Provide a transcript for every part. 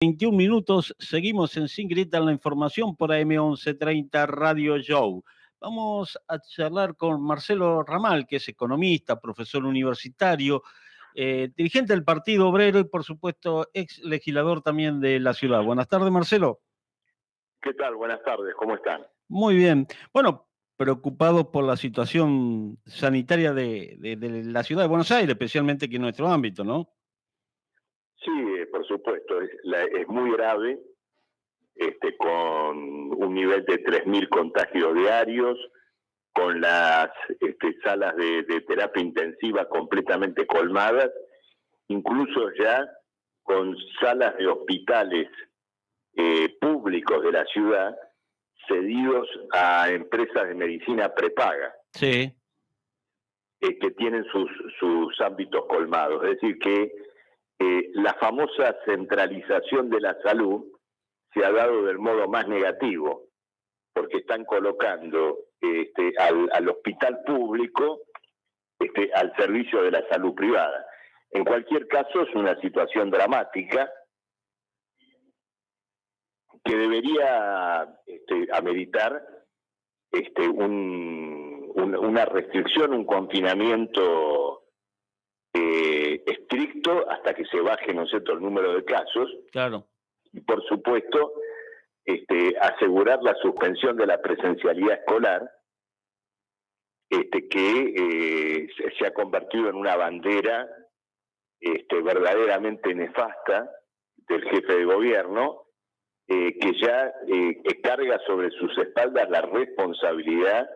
21 minutos, seguimos en Sin Gritar la Información por AM1130 Radio Show. Vamos a charlar con Marcelo Ramal, que es economista, profesor universitario, dirigente del Partido Obrero y, por supuesto, ex legislador también de la ciudad. Buenas tardes, Marcelo. ¿Qué tal? Buenas tardes, ¿cómo están? Muy bien. Bueno, preocupados por la situación sanitaria de la ciudad de Buenos Aires, especialmente que en nuestro ámbito, ¿no? Sí, por supuesto, es muy grave, con un nivel de 3.000 contagios diarios, con las salas de terapia intensiva completamente colmadas, incluso ya con salas de hospitales públicos de la ciudad cedidos a empresas de medicina prepaga. Sí. Que tienen sus ámbitos colmados. Es decir, que la famosa centralización de la salud se ha dado del modo más negativo, porque están colocando al hospital público al servicio de la salud privada. En cualquier caso, es una situación dramática que debería ameritar una restricción, un confinamiento estricto hasta que se baje, ¿no es cierto?, el número de casos. Claro. Y por supuesto, asegurar la suspensión de la presencialidad escolar, que se ha convertido en una bandera verdaderamente nefasta del jefe de gobierno, que ya carga sobre sus espaldas la responsabilidad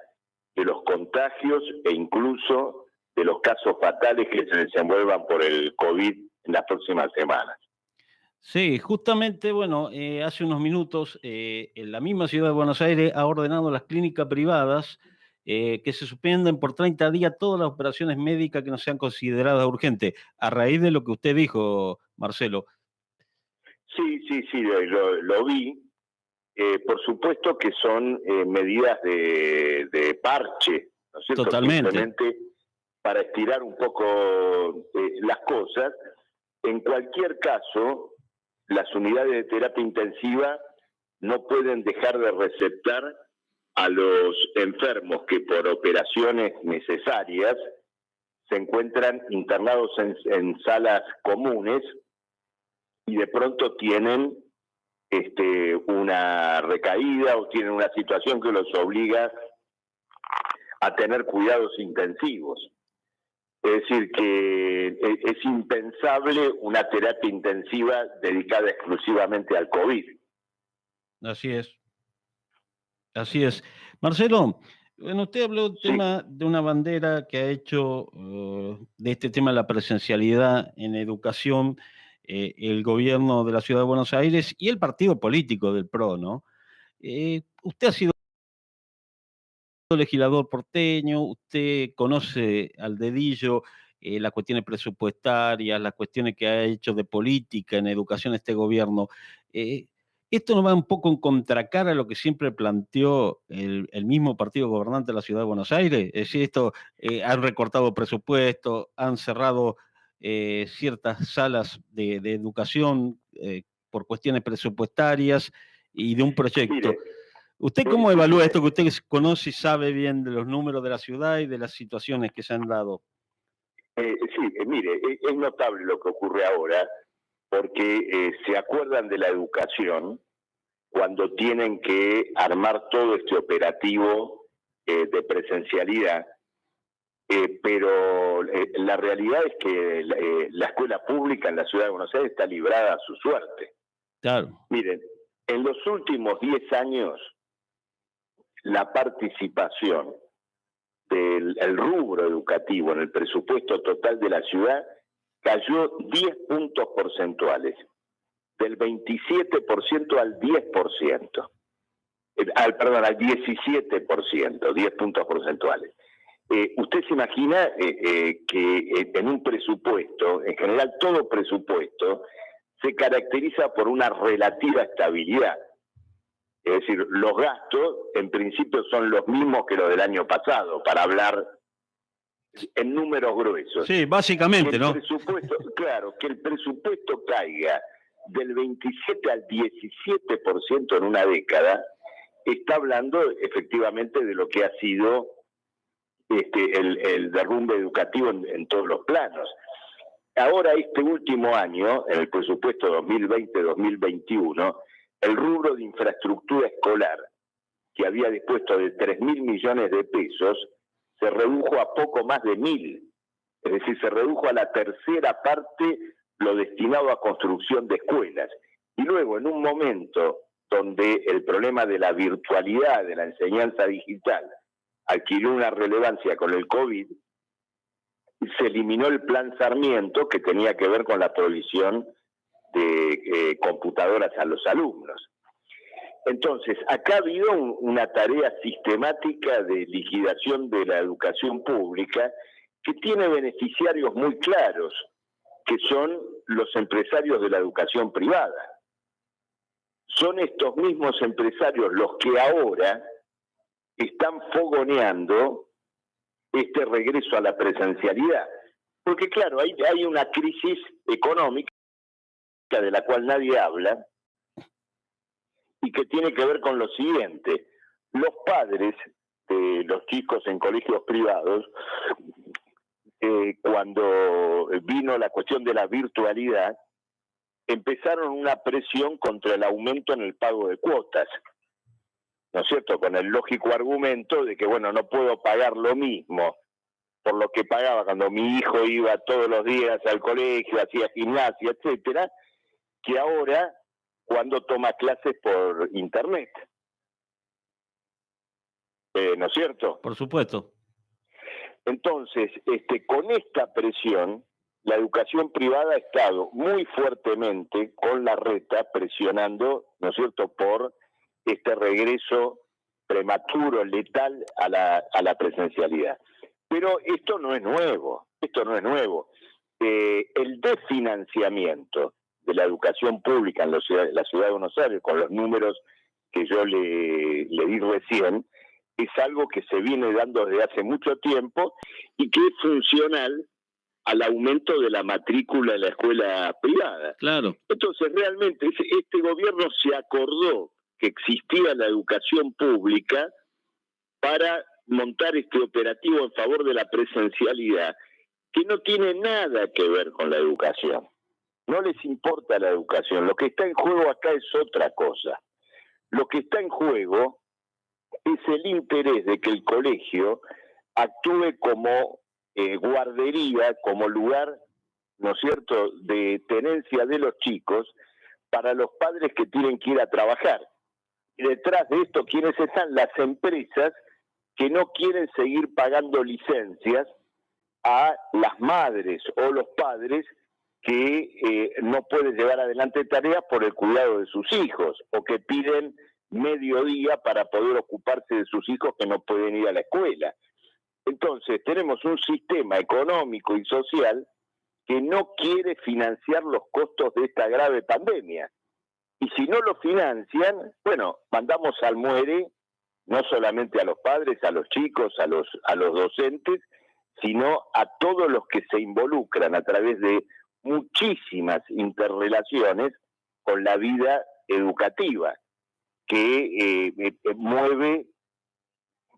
de los contagios e incluso de los casos fatales que se desenvuelvan por el COVID en las próximas semanas. Sí, justamente, bueno, hace unos minutos en la misma ciudad de Buenos Aires ha ordenado a las clínicas privadas que se suspenden por 30 días todas las operaciones médicas que no sean consideradas urgentes, a raíz de lo que usted dijo, Marcelo. Sí, lo vi. Por supuesto que son medidas de parche, ¿no es cierto? Totalmente. Simplemente para estirar un poco las cosas. En cualquier caso, las unidades de terapia intensiva no pueden dejar de receptar a los enfermos que por operaciones necesarias se encuentran internados en salas comunes y de pronto tienen una recaída o tienen una situación que los obliga a tener cuidados intensivos. Es decir, que es impensable una terapia intensiva dedicada exclusivamente al COVID. Así es. Así es. Marcelo, bueno, usted habló del tema de una bandera que ha hecho de este tema de la presencialidad en educación el gobierno de la Ciudad de Buenos Aires y el partido político del PRO, ¿no? Usted ha sido legislador porteño, usted conoce al dedillo las cuestiones presupuestarias, las cuestiones que ha hecho de política en educación este gobierno. ¿Esto no va un poco en contracara a lo que siempre planteó el mismo partido gobernante de la Ciudad de Buenos Aires? Es decir, han recortado presupuesto, han cerrado ciertas salas de educación por cuestiones presupuestarias y de un proyecto. Mire, ¿usted cómo evalúa esto que usted conoce y sabe bien de los números de la ciudad y de las situaciones que se han dado? Mire, es notable lo que ocurre ahora, porque se acuerdan de la educación cuando tienen que armar todo este operativo de presencialidad, pero la realidad es que la escuela pública en la ciudad de Buenos Aires está librada a su suerte. Claro. Miren, en los últimos 10 años, la participación del rubro educativo en el presupuesto total de la ciudad cayó 10 puntos porcentuales, del 27% al 10%, al 17%, 10 puntos porcentuales. Usted se imagina que en un presupuesto, en general todo presupuesto, se caracteriza por una relativa estabilidad. Es decir, los gastos en principio son los mismos que los del año pasado, para hablar en números gruesos. Sí, básicamente, ¿no? Claro, que el presupuesto caiga del 27 al 17% en una década, está hablando efectivamente de lo que ha sido el derrumbe educativo en todos los planos. Ahora, este último año, en el presupuesto 2020-2021, el rubro de infraestructura escolar, que había dispuesto de 3.000 millones de pesos, se redujo a poco más de 1.000. Es decir, se redujo a la tercera parte lo destinado a construcción de escuelas. Y luego, en un momento donde el problema de la virtualidad, de la enseñanza digital, adquirió una relevancia con el COVID, se eliminó el plan Sarmiento, que tenía que ver con la provisión de computadoras a los alumnos. Entonces, acá ha habido una tarea sistemática de liquidación de la educación pública que tiene beneficiarios muy claros, que son los empresarios de la educación privada. Son estos mismos empresarios los que ahora están fogoneando este regreso a la presencialidad. Porque claro, hay una crisis económica de la cual nadie habla y que tiene que ver con lo siguiente. Los padres de los chicos en colegios privados, cuando vino la cuestión de la virtualidad, empezaron una presión contra el aumento en el pago de cuotas, ¿no es cierto? Con el lógico argumento de que, bueno, no puedo pagar lo mismo por lo que pagaba cuando mi hijo iba todos los días al colegio, hacía gimnasia, etcétera, que ahora cuando toma clases por internet. ¿No es cierto? Por supuesto. Entonces, con esta presión, la educación privada ha estado muy fuertemente con la reta presionando, ¿no es cierto?, por este regreso prematuro, letal a la presencialidad. Pero esto no es nuevo, el desfinanciamiento de la educación pública en la ciudad de Buenos Aires, con los números que yo le di recién, es algo que se viene dando desde hace mucho tiempo y que es funcional al aumento de la matrícula en la escuela privada. Claro. Entonces, realmente, este gobierno se acordó que existía la educación pública para montar este operativo en favor de la presencialidad, que no tiene nada que ver con la educación. No les importa la educación. Lo que está en juego acá es otra cosa. Lo que está en juego es el interés de que el colegio actúe como guardería, como lugar, ¿no es cierto?, de tenencia de los chicos para los padres que tienen que ir a trabajar. Y detrás de esto, ¿quiénes están? Las empresas que no quieren seguir pagando licencias a las madres o los padres que no pueden llevar adelante tareas por el cuidado de sus hijos o que piden mediodía para poder ocuparse de sus hijos que no pueden ir a la escuela. Entonces, tenemos un sistema económico y social que no quiere financiar los costos de esta grave pandemia. Y si no lo financian, bueno, mandamos al muere no solamente a los padres, a los chicos, a los docentes, sino a todos los que se involucran a través de muchísimas interrelaciones con la vida educativa, que mueve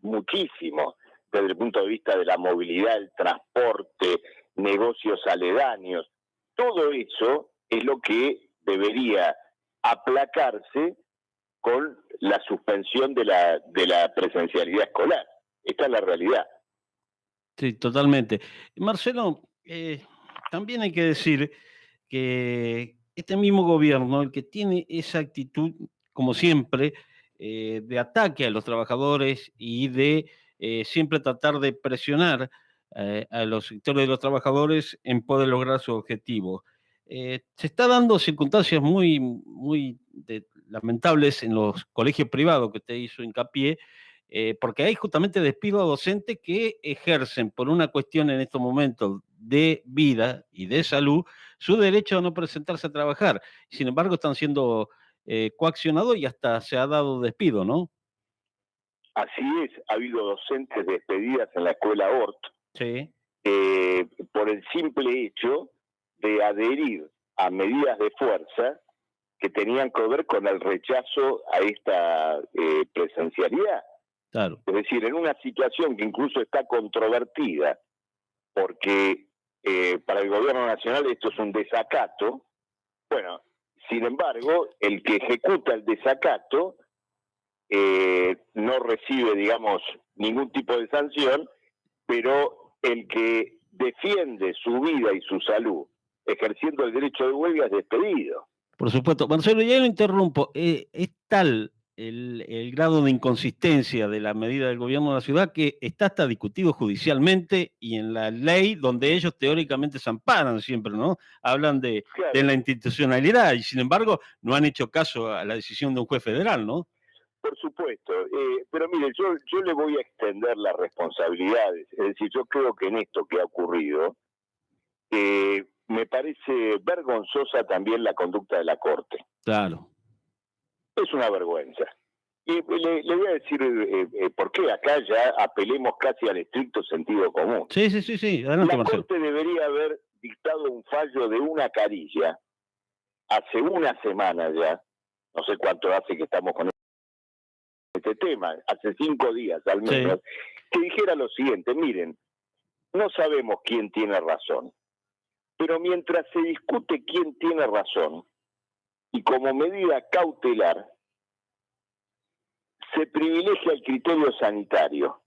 muchísimo desde el punto de vista de la movilidad, el transporte, negocios aledaños. Todo eso es lo que debería aplacarse con la suspensión de la presencialidad escolar. Esta es la realidad. Sí, totalmente. Marcelo, también hay que decir que este mismo gobierno, el que tiene esa actitud, como siempre, de ataque a los trabajadores y de siempre tratar de presionar a los sectores de los trabajadores en poder lograr su objetivo. Se está dando circunstancias muy lamentables en los colegios privados que usted hizo hincapié, porque hay justamente despido a docentes que ejercen por una cuestión en estos momentos de vida y de salud su derecho a no presentarse a trabajar. Sin embargo, están siendo coaccionados y hasta se ha dado despido, ¿no? Así es, ha habido docentes despedidas en la escuela Hort, Sí. Por el simple hecho de adherir a medidas de fuerza que tenían que ver con el rechazo a esta presencialidad. Claro. Es decir, en una situación que incluso está controvertida, porque para el gobierno nacional esto es un desacato, bueno, sin embargo, el que ejecuta el desacato no recibe, digamos, ningún tipo de sanción, pero el que defiende su vida y su salud, ejerciendo el derecho de huelga, es despedido. Por supuesto. Marcelo, ya lo interrumpo. Es tal el grado de inconsistencia de la medida del gobierno de la ciudad que está hasta discutido judicialmente y en la ley donde ellos teóricamente se amparan siempre, ¿no? Hablan de Claro, la institucionalidad y sin embargo no han hecho caso a la decisión de un juez federal, ¿no? por supuesto. Pero mire, yo le voy a extender las responsabilidades. Es decir, yo creo que en esto que ha ocurrido, me parece vergonzosa también la conducta de la Corte. Claro. Es una vergüenza. Y le voy a decir por qué acá ya apelemos casi al estricto sentido común. Sí, sí, sí, sí. Adelante, La Marcelo. Corte debería haber dictado un fallo de una carilla hace una semana ya, no sé cuánto hace que estamos con este tema, hace 5 días al menos, Sí. que dijera lo siguiente: miren, no sabemos quién tiene razón, pero mientras se discute quién tiene razón, y como medida cautelar, se privilegia el criterio sanitario.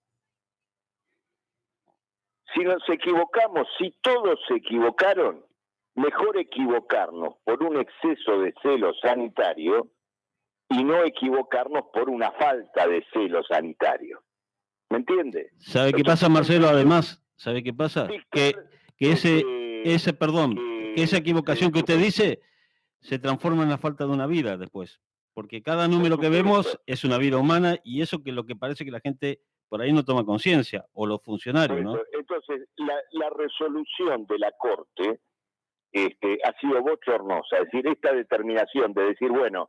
Si nos equivocamos, si todos se equivocaron, mejor equivocarnos por un exceso de celo sanitario y no equivocarnos por una falta de celo sanitario. ¿Me entiende? ¿Sabe qué Entonces, pasa, Marcelo? Además, ¿sabe qué pasa? Que dictar que esa equivocación que usted que dice se transforma en la falta de una vida después. Porque cada por número que vemos supuesto, es una vida humana y eso que es lo que parece que la gente por ahí no toma conciencia, o los por funcionarios, eso. ¿no? Entonces, la resolución de la Corte ha sido bochornosa. Es decir, esta determinación de decir, bueno,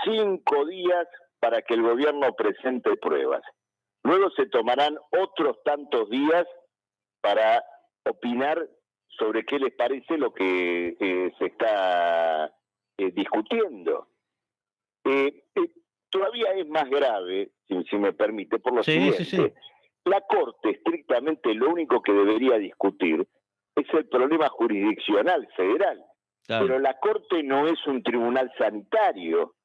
5 días para que el gobierno presente pruebas. Luego se tomarán otros tantos días para opinar sobre qué les parece lo que se está discutiendo. Eh, eh, Todavía es más grave, si me permite, por lo Sí, sí, sí, siguiente. La Corte estrictamente lo único que debería discutir es el problema jurisdiccional federal, claro. pero la Corte no es un tribunal sanitario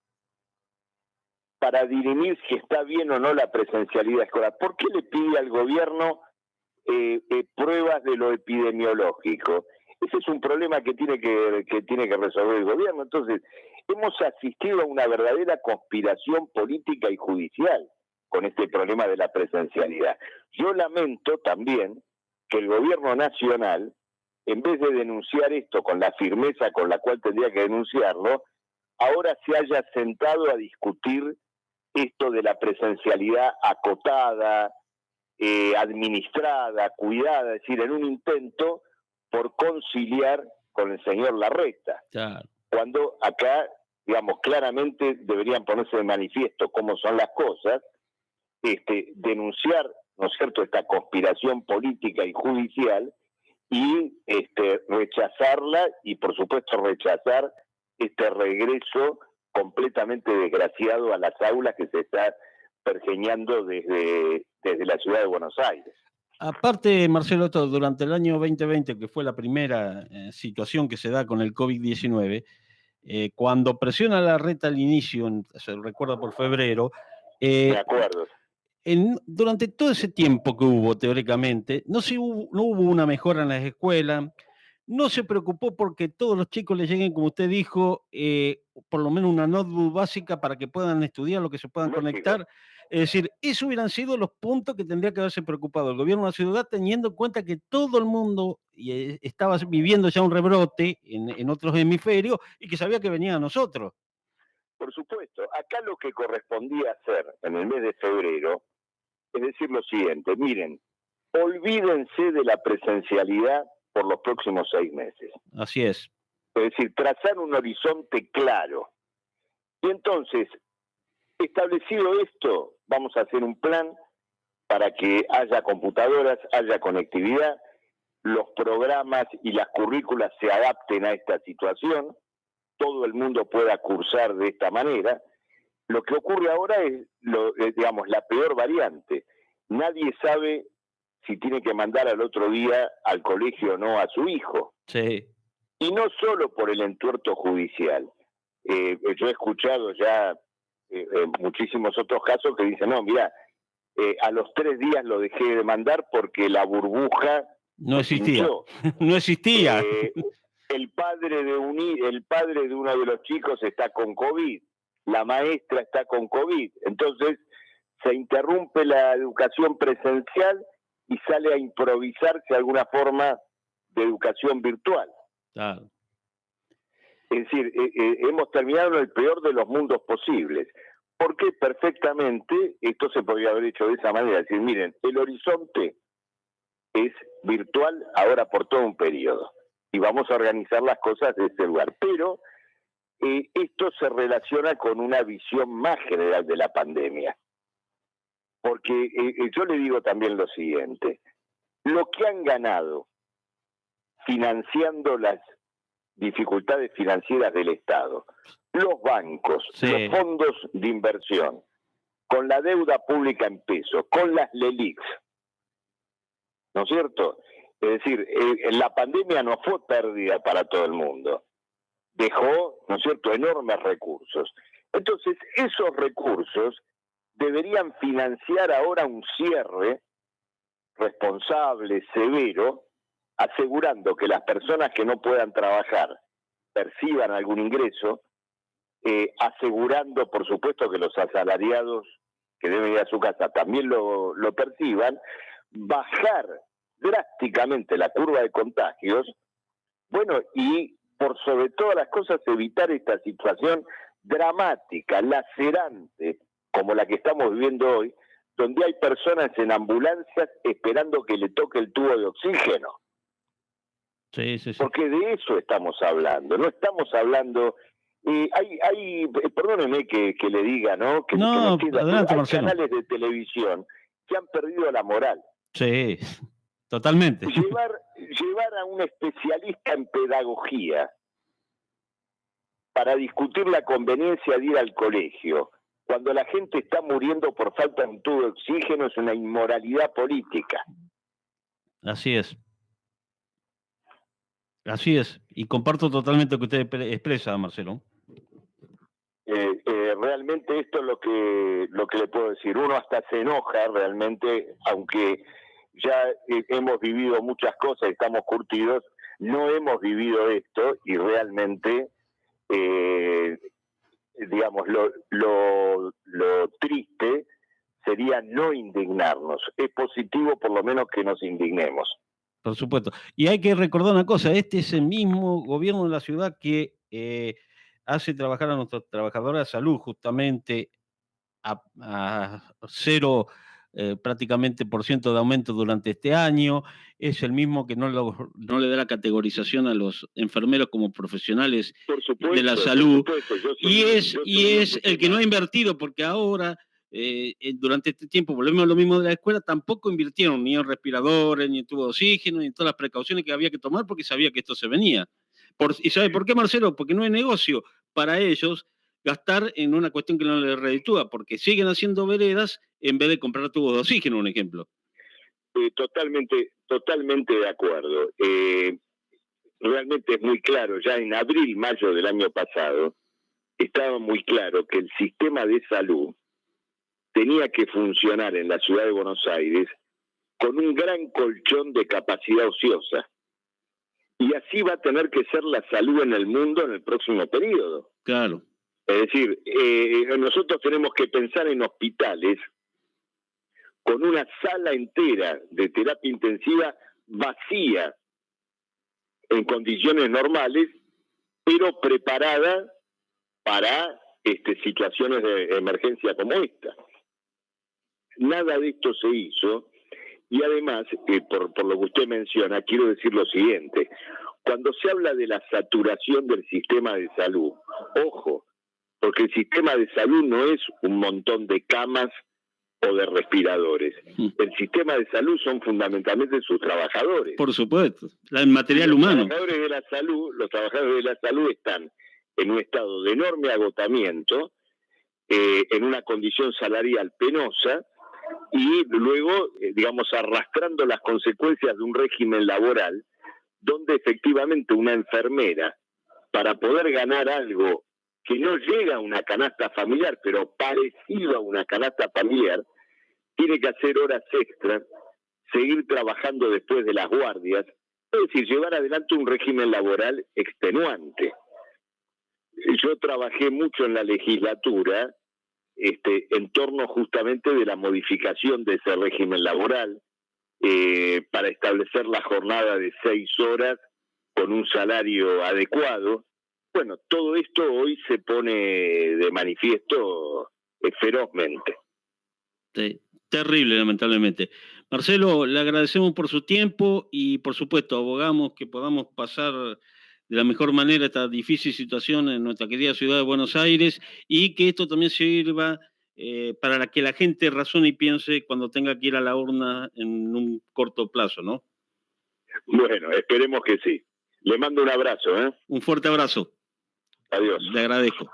para dirimir si está bien o no la presencialidad escolar. ¿Por qué le pide al gobierno pruebas de lo epidemiológico? Ese es un problema que tiene que resolver el gobierno. Entonces, hemos asistido a una verdadera conspiración política y judicial con este problema de la presencialidad. Yo lamento también que el gobierno nacional, en vez de denunciar esto con la firmeza con la cual tendría que denunciarlo, ahora se haya sentado a discutir esto de la presencialidad acotada, administrada, cuidada, es decir, en un intento por conciliar con el señor Larreta, Claro. cuando acá, digamos, claramente deberían ponerse de manifiesto cómo son las cosas, denunciar, ¿no es cierto?, esta conspiración política y judicial y rechazarla y, por supuesto, rechazar este regreso completamente desgraciado a las aulas que se está pergeñando desde la ciudad de Buenos Aires. Aparte, Marcelo, durante el año 2020, que fue la primera situación que se da con el COVID-19, cuando presiona la reta al inicio, se recuerda por febrero, Me eh, acuerdo. durante todo ese tiempo que hubo, teóricamente, no hubo una mejora en las escuelas, no se preocupó porque todos los chicos les lleguen, como usted dijo, por lo menos una notebook básica para que puedan estudiar, lo que se puedan Lógico. conectar. Es decir, esos hubieran sido los puntos que tendría que haberse preocupado el gobierno de la ciudad, teniendo en cuenta que todo el mundo estaba viviendo ya un rebrote en otros hemisferios y que sabía que venía a nosotros. Por supuesto. Acá lo que correspondía hacer en el mes de febrero es decir lo siguiente: miren, olvídense de la presencialidad por los próximos 6 meses. Así es. Es decir, trazar un horizonte claro. Y entonces, establecido esto, vamos a hacer un plan para que haya computadoras, haya conectividad, los programas y las currículas se adapten a esta situación, todo el mundo pueda cursar de esta manera. Lo que ocurre ahora es, digamos, la peor variante. Nadie sabe si tiene que mandar al otro día al colegio o no a su hijo. Sí. Y no solo por el entuerto judicial. Yo he escuchado ya muchísimos otros casos que dicen, no, mira, a los 3 días lo dejé de mandar porque la burbuja no existía. No existía. El padre de uno de los chicos está con COVID, la maestra está con COVID, entonces se interrumpe la educación presencial y sale a improvisarse alguna forma de educación virtual. Claro. Es decir, hemos terminado en el peor de los mundos posibles. Porque perfectamente esto se podría haber hecho de esa manera. Es decir, miren, el horizonte es virtual ahora por todo un periodo. Y vamos a organizar las cosas de este lugar. Pero esto se relaciona con una visión más general de la pandemia. Porque yo le digo también lo siguiente. Lo que han ganado financiando las dificultades financieras del Estado, los bancos, sí, los fondos de inversión, con la deuda pública en pesos, con las LELIQs, ¿no es cierto? Es decir, la pandemia no fue pérdida para todo el mundo, dejó, ¿no es cierto?, enormes recursos. Entonces, esos recursos deberían financiar ahora un cierre responsable, severo, asegurando que las personas que no puedan trabajar perciban algún ingreso, asegurando, por supuesto, que los asalariados que deben ir a su casa también lo perciban, bajar drásticamente la curva de contagios, bueno, y por sobre todas las cosas evitar esta situación dramática, lacerante, como la que estamos viviendo hoy, donde hay personas en ambulancias esperando que le toque el tubo de oxígeno. Sí. Porque de eso estamos hablando, no estamos hablando... perdóneme que le diga, ¿no? Que adelante, hay Marcelo. canales de televisión que han perdido la moral. Sí, totalmente. Llevar a un especialista en pedagogía para discutir la conveniencia de ir al colegio, cuando la gente está muriendo por falta de un tubo de oxígeno, es una inmoralidad política. Así es. Así es, y comparto totalmente lo que usted expresa, Marcelo. Realmente esto es lo que le puedo decir. Uno hasta se enoja realmente, aunque ya hemos vivido muchas cosas, estamos curtidos, no hemos vivido esto y realmente, digamos, lo triste sería no indignarnos. Es positivo por lo menos que nos indignemos. Por supuesto. Y hay que recordar una cosa, este es el mismo gobierno de la ciudad que hace trabajar a nuestros trabajadores de salud justamente a cero prácticamente por ciento de aumento durante este año, es el mismo que no le da la categorización a los enfermeros como profesionales de la salud, y es el que no ha invertido, porque ahora durante este tiempo, volvemos a lo mismo de la escuela, tampoco invirtieron ni en respiradores, ni en tubo de oxígeno, ni en todas las precauciones que había que tomar porque sabía que esto se venía. ¿Y sabe por qué, Marcelo? Porque no es negocio para ellos gastar en una cuestión que no les reditúa, porque siguen haciendo veredas en vez de comprar tubos de oxígeno, un ejemplo. Totalmente de acuerdo. Realmente es muy claro, ya en abril, mayo del año pasado, estaba muy claro que el sistema de salud tenía que funcionar en la ciudad de Buenos Aires con un gran colchón de capacidad ociosa. Y así va a tener que ser la salud en el mundo en el próximo periodo. Claro. Es decir, nosotros tenemos que pensar en hospitales con una sala entera de terapia intensiva vacía en condiciones normales, pero preparada para situaciones de emergencia como esta. Nada de esto se hizo, y además, por lo que usted menciona, quiero decir lo siguiente: cuando se habla de la saturación del sistema de salud, ojo, porque el sistema de salud no es un montón de camas o de respiradores. El sistema de salud son fundamentalmente sus trabajadores. Por supuesto, el material humano. Los trabajadores de la salud están en un estado de enorme agotamiento, en una condición salarial penosa, y luego, digamos, arrastrando las consecuencias de un régimen laboral donde efectivamente una enfermera, para poder ganar algo que no llega a una canasta familiar, pero parecido a una canasta familiar, tiene que hacer horas extras, seguir trabajando después de las guardias, es decir, llevar adelante un régimen laboral extenuante. Yo trabajé mucho en la legislatura en torno justamente de la modificación de ese régimen laboral para establecer la jornada de 6 horas con un salario adecuado. Bueno, todo esto hoy se pone de manifiesto ferozmente. Sí, terrible, lamentablemente. Marcelo, le agradecemos por su tiempo y, por supuesto, abogamos que podamos pasar de la mejor manera esta difícil situación en nuestra querida ciudad de Buenos Aires y que esto también sirva para que la gente razone y piense cuando tenga que ir a la urna en un corto plazo, ¿no? Bueno, esperemos que sí. Le mando un abrazo, ¿eh? Un fuerte abrazo. Adiós. Le agradezco.